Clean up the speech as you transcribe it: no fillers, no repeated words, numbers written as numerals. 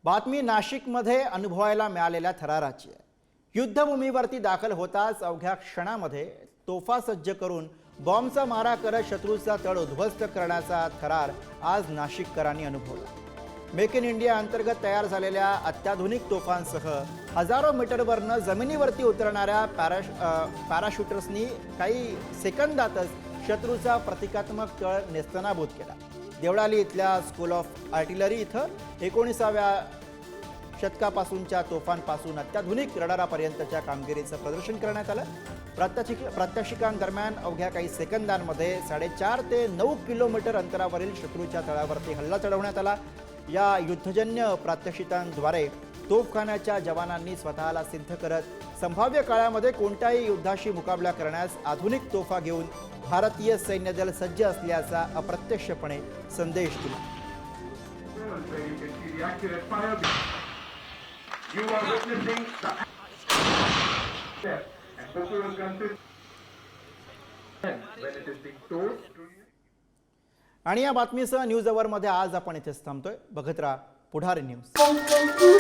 बातमी नाशिकमध्ये अनुभवायला मिळालेल्या थराराची आहे। युद्धभूमीवरती दाखल होताच अवघ्या क्षणामध्ये तोफा सज्ज करून बॉम्बचा मारा करत शत्रूचा तळ उद्ध्वस्त करण्याचा थरार आज नाशिककरांनी अनुभवला। मेक इन इंडिया अंतर्गत तयार झालेल्या अत्याधुनिक तोफांसह हजारो मीटरवरनं जमिनीवरती उतरणाऱ्या पॅराशूटर्सनी काही सेकंदातच शत्रूचा प्रतिकात्मक तळ नेस्तनाबूत केला। देवळाली इथल्या स्कूल ऑफ आर्टिलरी इथं 19व्या शतकापासूनच्या तोफांपासून अत्याधुनिक रडारापर्यंतच्या कामगिरीचं प्रदर्शन करण्यात आलं। प्रात्यक्षिकांदरम्यान अवघ्या काही सेकंदांमध्ये 4.5 ते 9 किलोमीटर अंतरावरील शत्रूच्या तळावरती हल्ला चढवण्यात आला। या युद्धजन्य प्रात्यक्षिकांद्वारे तोफखान्याच्या जवानांनी स्वतःला सिद्ध करत संभाव्य काळामध्ये कोणत्याही युद्धाशी मुकाबला करण्यास आधुनिक तोफा घेऊन भारतीय सैन्यदल सज्ज असल्याचा अप्रत्यक्षपणे संदेश दिला। आणि या बातमीसह न्यूज अवर मध्ये आज आपण इथेच थांबतोय। बघत राहा पुढारी न्यूज।